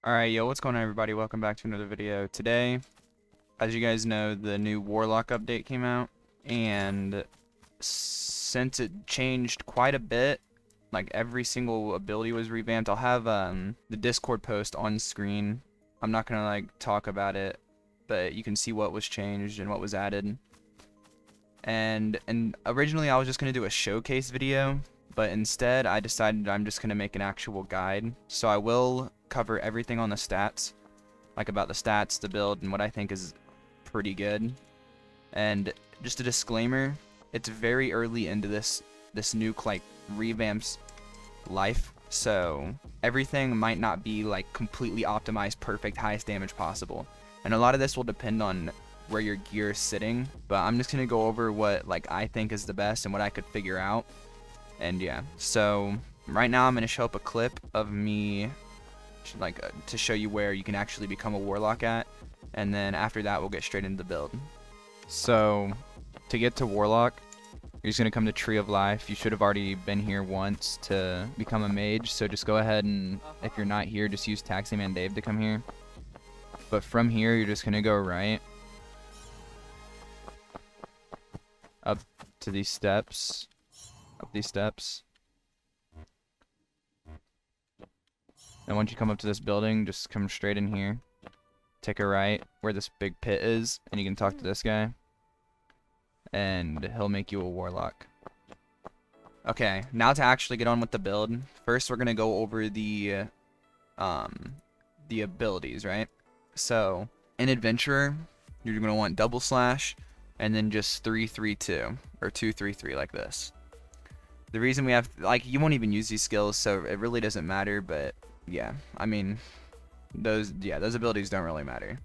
Alright, yo, what's going on, everybody? Welcome back to another video. Today, as you guys know, the new Warlock update came out, and since it changed quite a bit, like every single ability was revamped. I'll have the Discord post on screen. I'm not gonna like talk about it, but you can see what was changed and what was added. And originally I was just gonna do a showcase video, but instead I decided I'm just gonna make an actual guide. So I will cover everything on the stats, like about the stats, the build, and what I think is pretty good. And just a disclaimer, it's very early into this nuke like revamps life, so everything might not be like completely optimized, perfect, highest damage possible. And a lot of this will depend on where your gear is sitting, but I'm just gonna go over what like I think is the best and what I could figure out. And yeah, so right now I'm gonna show up a clip of me to show you where you can actually become a warlock at, and then after that we'll get straight into the build. So to get to warlock, you're just gonna come to Tree of Life. You should have already been here once to become a mage, so just go ahead and if you're not here, just use Taximan Dave to come here. But from here you're just gonna go right up to these steps, and once you come up to this building, just come straight in here, take a right where this big pit is, and you can talk to this guy, and he'll make you a warlock. Okay, now to actually get on with the build, first we're gonna go over the abilities, right? So in adventurer, you're gonna want double slash, and then just 3-3-2 or 2-3-3 like this. The reason we have, like, you won't even use these skills, so it really doesn't matter, but yeah, I mean, those abilities don't really matter.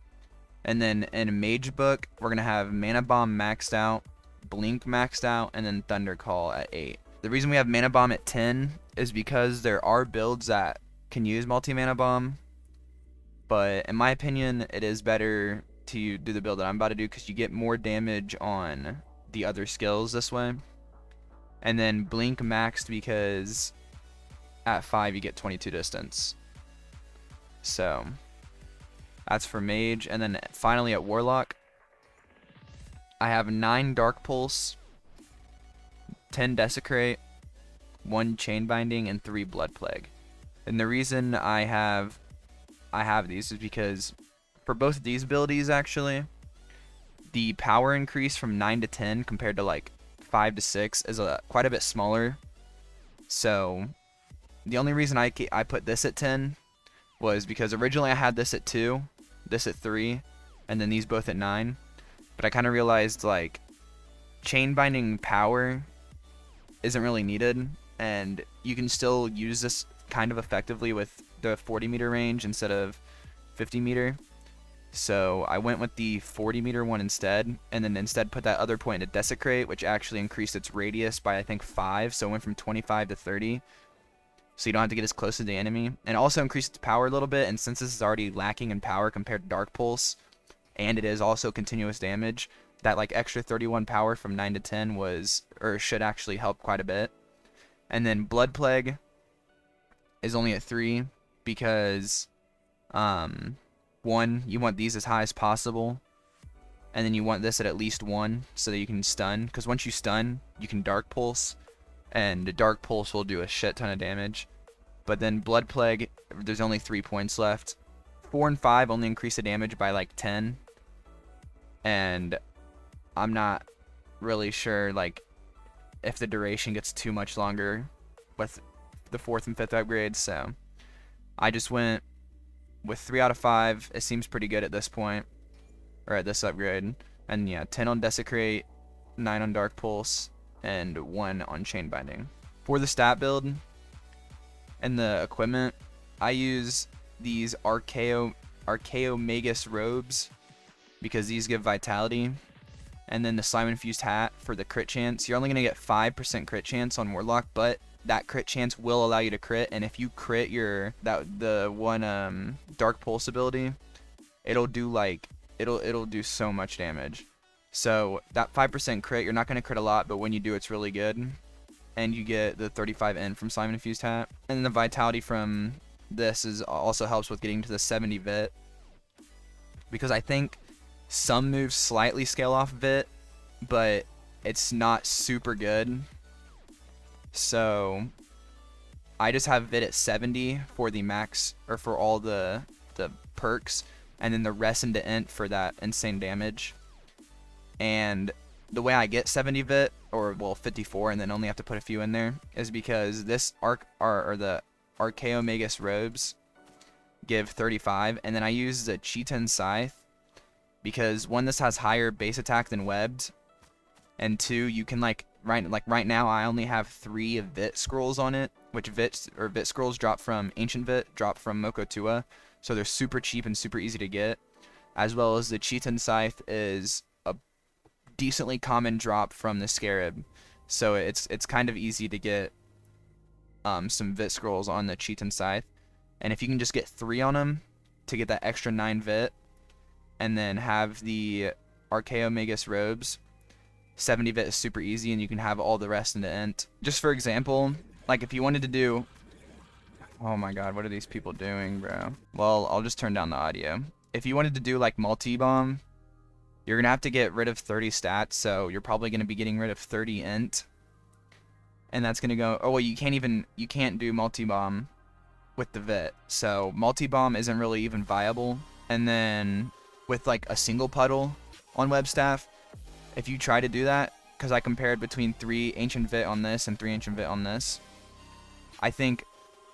And then in Mage Book, we're gonna have Mana Bomb maxed out, Blink maxed out, and then Thunder Call at 8. The reason we have Mana Bomb at 10 is because there are builds that can use multi-Mana Bomb, but in my opinion, it is better to do the build that I'm about to do because you get more damage on the other skills this way. And then Blink maxed because at 5 you get 22 distance. So that's for Mage. And then finally at Warlock, I have 9 Dark Pulse, 10 Desecrate, 1 Chain Binding, and 3 Blood Plague. And the reason I have these is because for both of these abilities, actually, the power increase from 9 to 10 compared to like 5 to 6 is quite a bit smaller. So the only reason I put this at 10 was because originally I had this at 2, this at 3, and then these both at 9. But I kind of realized like chain binding power isn't really needed, and you can still use this kind of effectively with the 40 meter range instead of 50 meter. So I went with the 40 meter one instead, and then instead put that other point into Desecrate, which actually increased its radius by I think 5, so it went from 25 to 30. So you don't have to get as close to the enemy, and also increased its power a little bit. And since this is already lacking in power compared to Dark Pulse, and it is also continuous damage, that like extra 31 power from 9 to 10 was, or should actually help quite a bit. And then Blood Plague is only at 3 because one, you want these as high as possible, and then you want this at least 1 so that you can stun, because once you stun you can Dark Pulse, and Dark Pulse will do a shit ton of damage. But then Blood Plague, there's only 3 points left. 4 and 5 only increase the damage by like 10, and I'm not really sure like if the duration gets too much longer with the 4th and 5th upgrades, so I just went with 3 out of 5. It seems pretty good at this point, or at this upgrade. And yeah, 10 on Desecrate, 9 on Dark Pulse, and 1 on Chain Binding. For the stat build and the equipment, I use these Archaeomagus robes because these give vitality, and then the Slime Infused hat for the crit chance. You're only gonna get 5% crit chance on Warlock, but that crit chance will allow you to crit, and if you crit the one Dark Pulse ability, it'll do like it'll do so much damage. So that 5% crit, you're not gonna crit a lot, but when you do, it's really good. And you get the 35N from Slime Infused hat, and the vitality from this is also helps with getting to the 70 vit, because I think some moves slightly scale off vit, but it's not super good. So I just have vit at 70 for the max, or for all the perks, and then the rest into int for that insane damage. And the way I get 70 vit, or well 54, and then only have to put a few in there, is because this the Archaeomagus robes give 35, and then I use the Chitin Scythe because one, this has higher base attack than webbed, and two, you can right now I only have 3 Vit scrolls on it, which Vit scrolls drop from Ancient Vit, drop from Mokotua, so they're super cheap and super easy to get, as well as the Chitin Scythe is a decently common drop from the Scarab, so it's kind of easy to get some Vit scrolls on the Chitin Scythe, and if you can just get 3 on them to get that extra 9 Vit, and then have the Archaeomagus robes, 70 Vit is super easy, and you can have all the rest in the int. Just for example, like if you wanted to do... Oh my god, what are these people doing, bro? Well, I'll just turn down the audio. If you wanted to do like multi-bomb, you're going to have to get rid of 30 stats, so you're probably going to be getting rid of 30 int. And that's going to go... Oh, well, you can't do multi-bomb with the Vit. So multi-bomb isn't really even viable. And then with like a single puddle on web staff, if you try to do that, because I compared between 3 ancient Vit on this and 3 ancient Vit on this, I think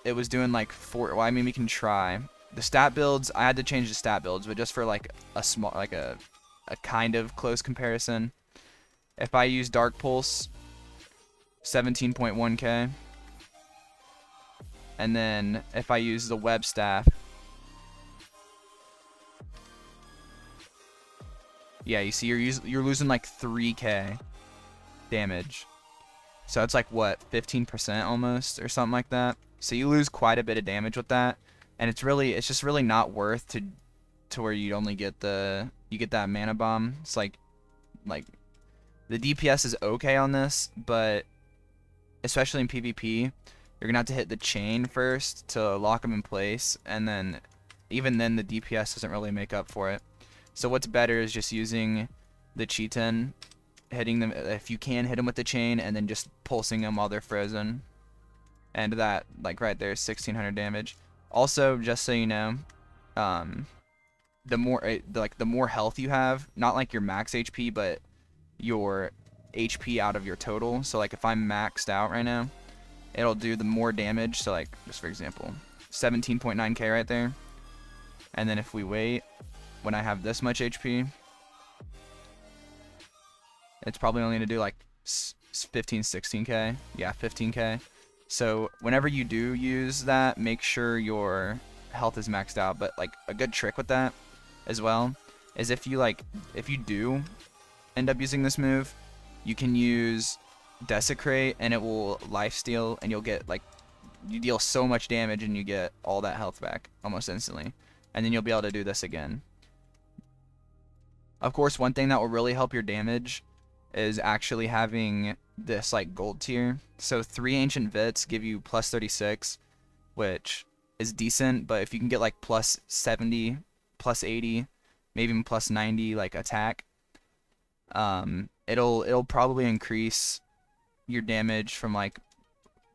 it was doing like 4. Well, I mean, we can try the stat builds. I had to change the stat builds, but just for like a small, like a kind of close comparison, if I use Dark Pulse, 17.1k, and then if I use the web staff, yeah, you see you're losing like 3k damage. So it's like what, 15% almost or something like that. So you lose quite a bit of damage with that, and it's just really not worth to where you only get that mana bomb. It's like the DPS is okay on this, but especially in PvP, you're gonna have to hit the chain first to lock them in place, and then even then the DPS doesn't really make up for it. So what's better is just using the Chitin, hitting them, if you can hit them with the chain, and then just pulsing them while they're frozen. And that, like right there, is 1600 damage. Also, just so you know, the more health you have, not like your max HP, but your HP out of your total. So like if I'm maxed out right now, it'll do the more damage. So like, just for example, 17.9k right there. And then if we wait, when I have this much HP, it's probably only going to do like 15, 16k. Yeah, 15k. So whenever you do use that, make sure your health is maxed out. But like a good trick with that as well is if you do end up using this move, you can use Desecrate and it will lifesteal, and you'll get like, you deal so much damage and you get all that health back almost instantly. And then you'll be able to do this again. Of course, one thing that will really help your damage is actually having this like gold tier. So 3 ancient Vits give you plus 36, which is decent, but if you can get like plus 70, plus 80, maybe even plus 90 like attack, it'll probably increase your damage from like,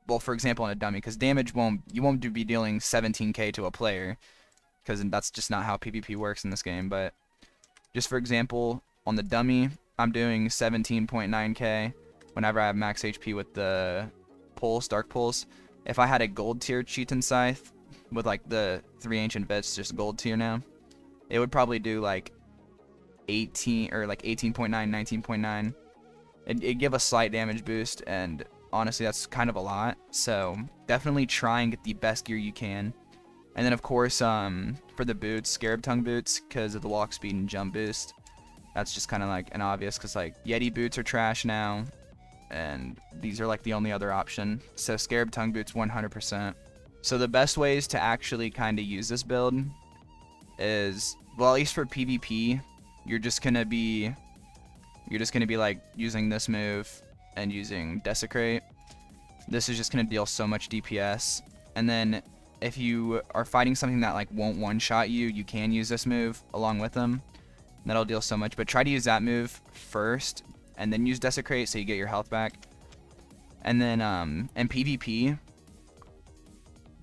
well, for example, on a dummy, because damage you won't be dealing 17k to a player, because that's just not how PvP works in this game. But just for example, on the dummy, I'm doing 17.9k whenever I have max HP with the Pulse, Dark Pulse. If I had a gold tier Chitin Scythe with like the 3 ancient Vits, just gold tier now, it would probably do like 18 or like 18.9, 19.9. It'd give a slight damage boost, and honestly that's kind of a lot. So definitely try and get the best gear you can. And then of course, for the boots, Scarab Tongue boots, because of the walk speed and jump boost. That's just kind of like an obvious, because like Yeti boots are trash now, and these are like the only other option. So Scarab Tongue boots 100%. So the best ways to actually kind of use this build is, well, at least for PvP, you're just gonna be like using this move and using Desecrate. This is just gonna deal so much DPS. And then if you are fighting something that like won't one-shot you, you can use this move along with them. That'll deal so much, but try to use that move first and then use Desecrate so you get your health back. And then in PvP,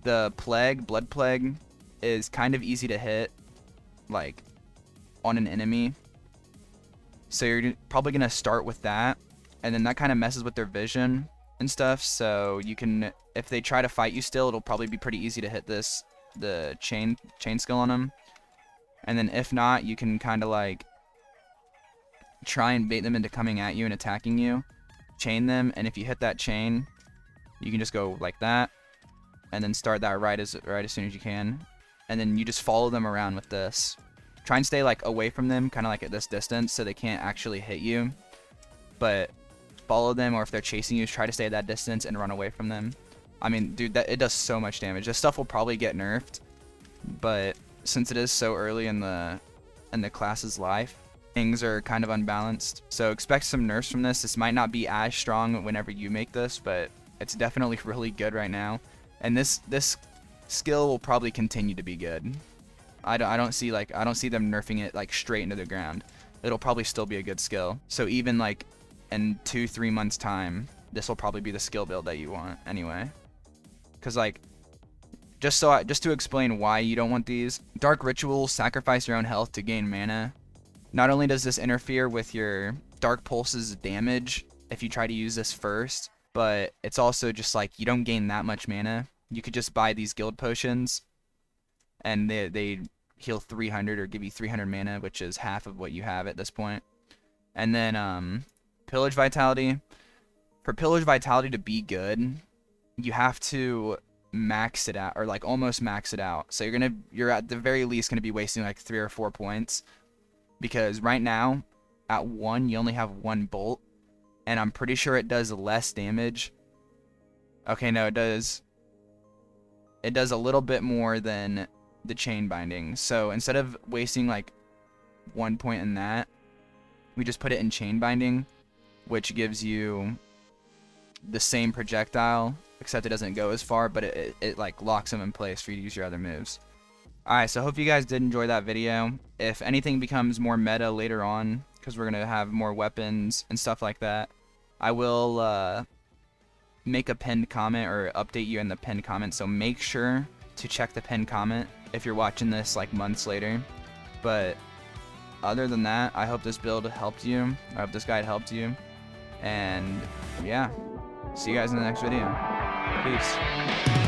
the Blood Plague is kind of easy to hit like on an enemy. So you're probably gonna start with that, and then that kind of messes with their vision and stuff. So you can, if they try to fight you still, it'll probably be pretty easy to hit the chain skill on them. And then if not, you can kind of like try and bait them into coming at you and attacking you. Chain them, and if you hit that chain, you can just go like that, and then start that right as soon as you can. And then you just follow them around with this. Try and stay like away from them, kind of like at this distance, so they can't actually hit you. But follow them, or if they're chasing you, try to stay at that distance and run away from them. I mean, dude, it does so much damage. This stuff will probably get nerfed, but since it is so early in the class's life, things are kind of unbalanced. So expect some nerfs from this. This might not be as strong whenever you make this, but it's definitely really good right now. And this skill will probably continue to be good. I don't see them nerfing it like straight into the ground. It'll probably still be a good skill. So even like in 2-3 months time, this will probably be the skill build that you want anyway. Cause like, just to explain why you don't want these, Dark Ritual, sacrifice your own health to gain mana. Not only does this interfere with your Dark Pulse's damage if you try to use this first, but it's also just like you don't gain that much mana. You could just buy these guild potions, and they heal 300 or give you 300 mana, which is half of what you have at this point. And then Pillage Vitality. For Pillage Vitality to be good, you have to max it out, or like almost max it out. So you're at the very least gonna be wasting like 3 or 4 points, because right now at 1 you only have 1 bolt, and I'm pretty sure it does less damage. Okay, no, it does a little bit more than the chain binding. So instead of wasting like 1 point in that, we just put it in chain binding, which gives you the same projectile, except it doesn't go as far, but it like locks them in place for you to use your other moves. Alright, so hope you guys did enjoy that video. If anything becomes more meta later on, because we're going to have more weapons and stuff like that, I will make a pinned comment or update you in the pinned comment, so make sure to check the pinned comment if you're watching this like months later. But other than that, I hope this build helped you. I hope this guide helped you. And yeah, see you guys in the next video. Peace.